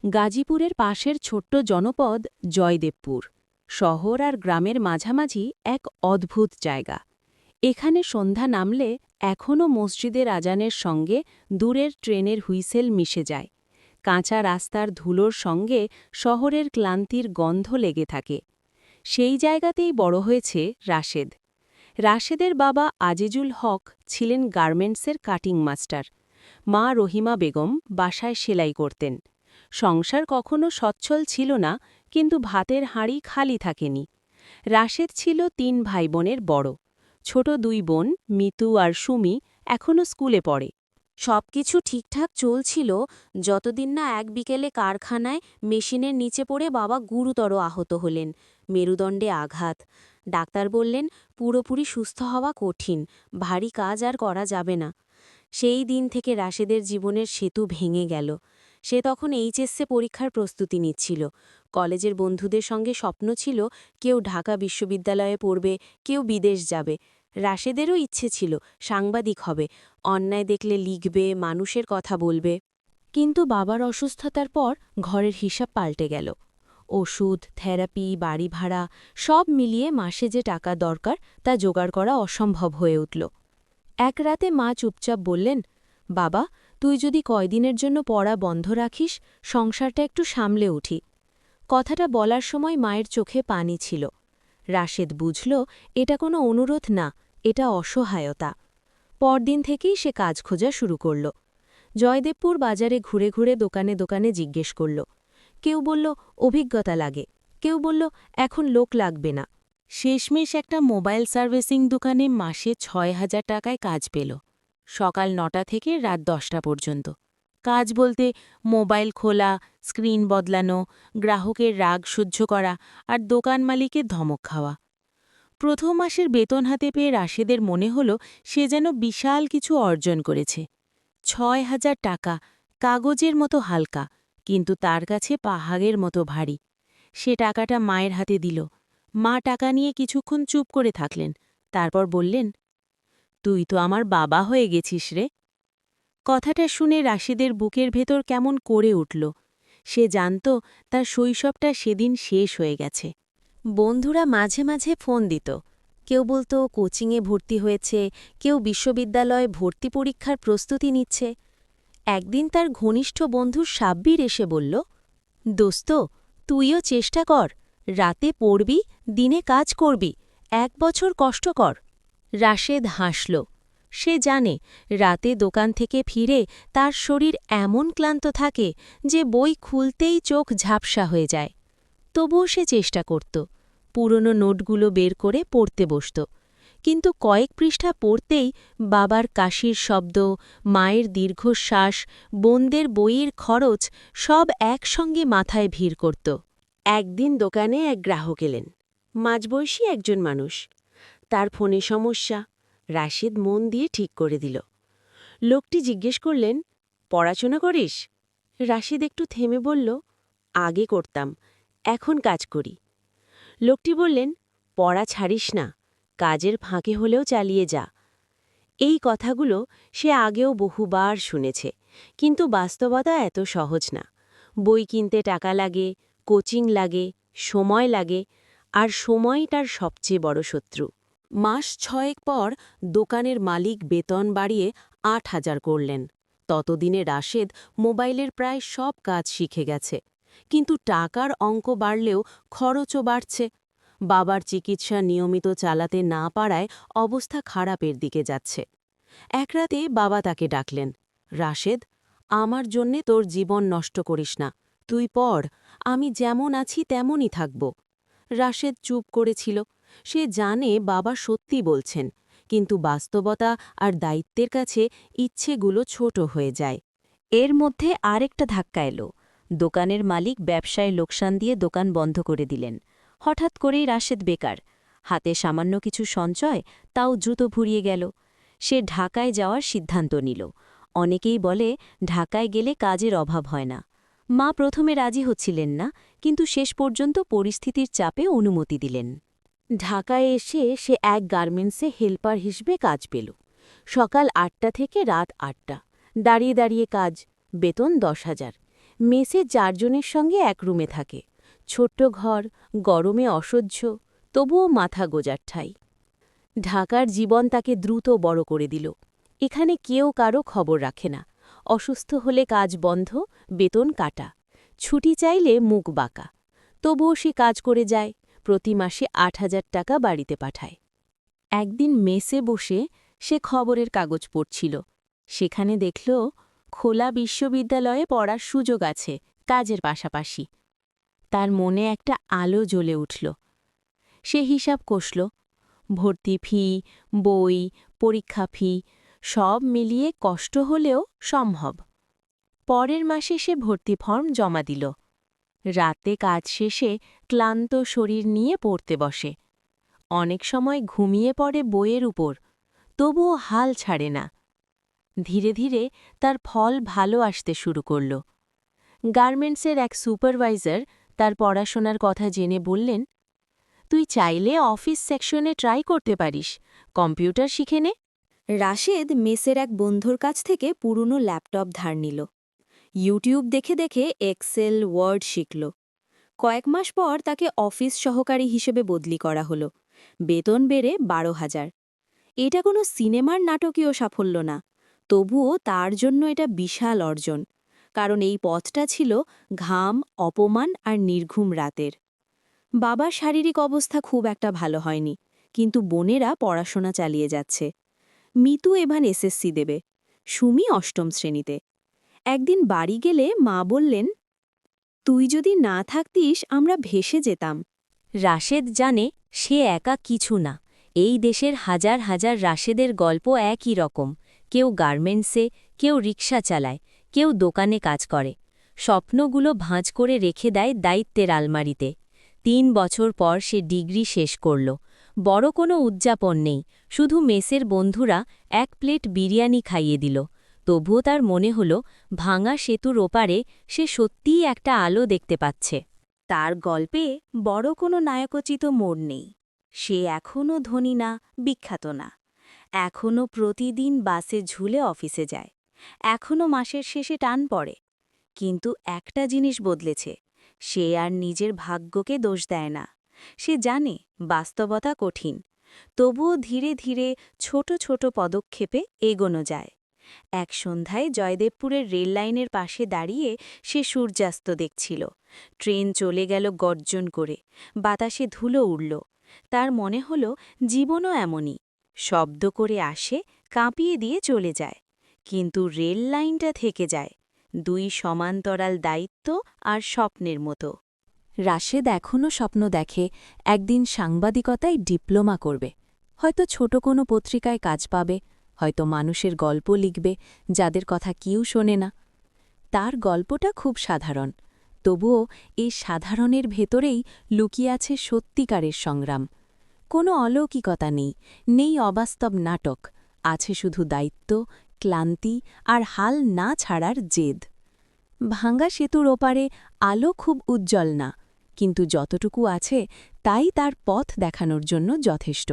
গাজীপুরের পাশের ছোট্ট জনপদ জয়দেবপুর। শহর আর গ্রামের মাঝামাঝি এক অদ্ভুত জায়গা। এখানে সন্ধ্যা নামলে এখনও মসজিদের আজানের সঙ্গে দূরের ট্রেনের হুইসেল মিশে যায়। কাঁচা রাস্তার ধুলোর সঙ্গে শহরের ক্লান্তির গন্ধ লেগে থাকে। সেই জায়গাতেই বড় হয়েছে রাশেদ। রাশেদের বাবা আজিজুল হক ছিলেন গার্মেন্টসের কাটিং মাস্টার। মা রহিমা বেগম বাসায় সেলাই করতেন। সংসার কখনো সচ্ছল ছিল না, কিন্তু ভাতের হাঁড়ি খালি থাকেনি। রাশেদ ছিল ৩ ভাইবোনের বড়। ছোট ২ বোন মিতু আর সুমি এখনও স্কুলে পড়ে। সবকিছু ঠিকঠাক চলছিল যতদিন না এক বিকেলে কারখানায় মেশিনের নিচে পড়ে বাবা গুরুতর আহত হলেন। মেরুদণ্ডে আঘাত। ডাক্তার বললেন পুরোপুরি সুস্থ হওয়া কঠিন, ভারী কাজ আর করা যাবে না। সেই দিন থেকে রাশেদের জীবনের সেতু ভেঙে গেল। সে তখন এইচএসসি পরীক্ষার প্রস্তুতি নিচ্ছিল। কলেজের বন্ধুদের সঙ্গে স্বপ্ন ছিল, কেউ ঢাকা বিশ্ববিদ্যালয়ে পড়বে, কেউ বিদেশ যাবে। রাশেদেরও ইচ্ছে ছিল সাংবাদিক হবে, অন্যায় দেখলে লিখবে, মানুষের কথা বলবে। কিন্তু বাবার অসুস্থতার পর ঘরের হিসাব পাল্টে গেল। ওষুধ, থেরাপি, বাড়ি ভাড়া সব মিলিয়ে মাসে যে টাকা দরকার তা জোগাড় করা অসম্ভব হয়ে উঠল। এক রাতে মা চুপচাপ বললেন, বাবা, তুই যদি কয়দিনের জন্য পড়া বন্ধ রাখিস, সংসারটা একটু সামলে উঠি। কথাটা বলার সময় মায়ের চোখে পানি ছিল। রাশেদ বুঝল এটা কোনো অনুরোধ না, এটা অসহায়তা। পরদিন থেকেই সে কাজ খোঁজা শুরু করল। জয়দেবপুর বাজারে ঘুরে ঘুরে দোকানে দোকানে জিজ্ঞেস করল। কেউ বলল অভিজ্ঞতা লাগে, কেউ বলল এখন লোক লাগবে না। শেষমেশ একটা মোবাইল সার্ভিসিং দোকানে মাসে ৬,০০০ টাকায় কাজ পেল। সকাল ৯টা থেকে রাত ১০টা পর্যন্ত। কাজ বলতে মোবাইল খোলা, স্ক্রিন বদলানো, গ্রাহকের রাগ সহ্য করা আর দোকান মালিকের ধমক খাওয়া। প্রথম মাসের বেতন হাতে পেয়ে রাশেদের মনে হল সে যেন বিশাল কিছু অর্জন করেছে। ৬,০০০ টাকা, কাগজের মতো হালকা, কিন্তু তার কাছে পাহাড়ের মতো ভারী। সে টাকাটা মায়ের হাতে দিল। মা টাকা নিয়ে কিছুক্ষণ চুপ করে থাকলেন, তারপর বললেন, তুই তো আমার বাবা হয়ে গেছিস রে। কথাটা শুনে রাশেদের বুকের ভেতর কেমন করে উঠল। সে জানত তার শৈশবটা সেদিন শেষ হয়ে গেছে। বন্ধুরা মাঝে মাঝে ফোন দিত। কেউ বলতো কোচিংয়ে ভর্তি হয়েছে, কেউ বিশ্ববিদ্যালয়ে ভর্তি পরীক্ষার প্রস্তুতি নিচ্ছে। একদিন তার ঘনিষ্ঠ বন্ধু সাব্বির এসে বলল, দোস্ত, তুইও চেষ্টা কর, রাতে পড়বি, দিনে কাজ করবি, ১ বছর কষ্ট কর। রাশেদ হাসল। সে জানে রাতে দোকান থেকে ফিরে তার শরীর এমন ক্লান্ত থাকে যে বই খুলতেই চোখ ঝাপসা হয়ে যায়। তবুও সে চেষ্টা করত। পুরনো নোটগুলো বের করে পড়তে বসত। কিন্তু কয়েক পৃষ্ঠা পড়তেই বাবার কাশির শব্দ, মায়ের দীর্ঘশ্বাস, বোনদের বইয়ের খরচ সব একসঙ্গে মাথায় ভিড় করত। একদিন দোকানে এক গ্রাহক এলেন। মাঝবয়সী একজন মানুষ। তার ফোনে সমস্যা। রাশেদ মন দিয়ে ঠিক করে দিল। লোকটি জিজ্ঞেস করলেন, পড়াশোনা করিস? রাশেদ একটু থেমে বলল, আগে করতাম, এখন কাজ করি। লোকটি বললেন, পড়া ছাড়িস না, কাজের ফাঁকে হলেও চালিয়ে যা। এই কথাগুলো সে আগেও বহুবার শুনেছে, কিন্তু বাস্তবতা এত সহজ না। বই কিনতে টাকা লাগে, কোচিং লাগে, সময় লাগে, আর সময়ই তার সবচেয়ে বড় শত্রু। মাস ৬ পর দোকানের মালিক বেতন বাড়িয়ে ৮,০০০ করলেন। ততদিনে রাশেদ মোবাইলের প্রায় সব কাজ শিখে গেছে। কিন্তু টাকার অঙ্ক বাড়লেও খরচও বাড়ছে। বাবার চিকিৎসা নিয়মিত চালাতে না পারায় অবস্থা খারাপের দিকে যাচ্ছে। এক রাতে বাবা তাকে ডাকলেন, রাশেদ, আমার জন্যে তোর জীবন নষ্ট করিস না, তুই পড়, আমি যেমন আছি তেমনই থাকব। রাশেদ চুপ করেছিল। সে জানে বাবা সত্যি বলছেন, কিন্তু বাস্তবতা আর দায়িত্বের কাছে ইচ্ছেগুলো ছোট হয়ে যায়। এর মধ্যে আরেকটা ধাক্কা এলো। দোকানের মালিক ব্যবসায় লোকসান দিয়ে দোকান বন্ধ করে দিলেন। হঠাৎ করেই রাশেদ বেকার। হাতে সামান্য কিছু সঞ্চয়, তাও দ্রুত ফুরিয়ে গেল। সে ঢাকায় যাওয়ার সিদ্ধান্ত নিল। অনেকেই বলে ঢাকায় গেলে কাজের অভাব হয় না। মা প্রথমে রাজি হচ্ছিলেন না, কিন্তু শেষ পর্যন্ত পরিস্থিতির চাপে অনুমতি দিলেন। ঢাকায় এসে সে এক গার্মেন্টসে হেল্পার হিসেবে কাজ পেল। সকাল ৮টা থেকে রাত ৮টা, দাঁড়িয়ে দাঁড়িয়ে কাজ, বেতন ১০,০০০। মেসে 4 জনের সঙ্গে এক রুমে থাকে। ছোট্ট ঘর, গরমে অসহ্য, তবুও মাথা গোজার ঠাঁই। ঢাকার জীবন তাকে দ্রুত বড় করে দিল। এখানে কেউ কারো খবর রাখে না। অসুস্থ হলে কাজ বন্ধ, বেতন কাটা। ছুটি চাইলে মুখ বাঁকা। তবুও সে কাজ করে যায়, প্রতি মাসে ৮,০০০ টাকা বাড়িতে পাঠায়। একদিন মেসে বসে সে খবরের কাগজ পড়ছিল। সেখানে দেখল খোলা বিশ্ববিদ্যালয়ে পড়ার সুযোগ আছে, কাজের পাশাপাশি। তার মনে একটা আলো জ্বলে উঠল। সে হিসাব কষল, ভর্তি ফি, বই, পরীক্ষা ফি সব মিলিয়ে কষ্ট হলেও সম্ভব। পরের মাসে সে ভর্তি ফর্ম জমা দিল। রাতে কাজ শেষে ক্লান্ত শরীর নিয়ে পড়তে বসে। অনেক সময় ঘুমিয়ে পড়ে বইয়ের উপর, তবুও হাল ছাড়ে না। ধীরে ধীরে তার ফল ভালো আসতে শুরু করল। গার্মেন্টসের এক সুপারভাইজার তার পড়াশোনার কথা জেনে বললেন, তুই চাইলে অফিস সেকশনে ট্রাই করতে পারিস, কম্পিউটার শিখে নে। রাশেদ মেসের এক বন্ধুর কাছ থেকে পুরনো ল্যাপটপ ধার নিল। ইউটিউব দেখে দেখে এক্সেল, ওয়ার্ড শিখল। কয়েক মাস পর তাকে অফিস সহকারী হিসেবে বদলি করা হলো। বেতন বেড়ে ১২,০০০। এটা কোনো সিনেমার নাটকীয় সাফল্য না, তবুও তার জন্য এটা বিশাল অর্জন। কারণ এই পথটা ছিল ঘাম, অপমান আর নির্ঘুম রাতের। বাবার শারীরিক অবস্থা খুব একটা ভালো হয়নি, কিন্তু বোনেরা পড়াশোনা চালিয়ে যাচ্ছে। মিতু এবার এসএসসি দেবে, সুমি ৮ম শ্রেণীতে। একদিন বাড়ি গেলে মা বললেন, তুই যদি না থাকতিস আমরা ভেসে যেতাম। রাশেদ জানে সে একা কিছু না। এই দেশের হাজার হাজার রাশেদের গল্প একই রকম। কেউ গার্মেন্টসে, কেউ রিক্সা চালায়, কেউ দোকানে কাজ করে। স্বপ্নগুলো ভাঁজ করে রেখে দেয় দায়িত্বের আলমারিতে। ৩ বছর পর সে ডিগ্রি শেষ করল। বড় কোনো উদযাপন নেই, শুধু মেসের বন্ধুরা ১ প্লেট বিরিয়ানি খাইয়ে দিল। তবুও তার মনে হল ভাঙা সেতুর ওপারে সে সত্যিই একটা আলো দেখতে পাচ্ছে। তার গল্পে বড় কোনো নায়কোচিত মোড় নেই। সে এখনও ধনী না, বিখ্যাত না। এখনও প্রতিদিন বাসে ঝুলে অফিসে যায়। এখনও মাসের শেষে টান পড়ে। কিন্তু একটা জিনিস বদলেছে, সে আর নিজের ভাগ্যকে দোষ দেয় না। সে জানে বাস্তবতা কঠিন, তবুও ধীরে ধীরে ছোট ছোট পদক্ষেপে এগোনো যায়। এক সন্ধ্যায় জয়দেবপুরের রেললাইনের পাশে দাঁড়িয়ে সে সূর্যাস্ত দেখছিল। ট্রেন চলে গেল গর্জন করে, বাতাসে ধুলো উড়ল। তার মনে হল জীবনও এমনই, শব্দ করে আসে, কাঁপিয়ে দিয়ে চলে যায়। কিন্তু রেল লাইনটা থেকে যায়, 2 সমান্তরাল দায়িত্ব আর স্বপ্নের মতো। রাশেদ এখনও স্বপ্ন দেখে একদিন সাংবাদিকতায় ডিপ্লোমা করবে। হয়তো ছোট কোনো পত্রিকায় কাজ পাবে, হয়তো মানুষের গল্প লিখবে যাদের কথা কেউ শোনে না। তার গল্পটা খুব সাধারণ, তবুও এই সাধারণের ভেতরেই লুকিয়ে আছে সত্যিকারের সংগ্রাম। কোনো অলৌকিকতা নেই, নেই অবাস্তব নাটক, আছে শুধু দায়িত্ব, ক্লান্তি আর হাল না ছাড়ার জেদ। ভাঙ্গা সেতুর ওপারে আলো খুব উজ্জ্বল না, কিন্তু যতটুকু আছে তাই তার পথ দেখানোর জন্য যথেষ্ট।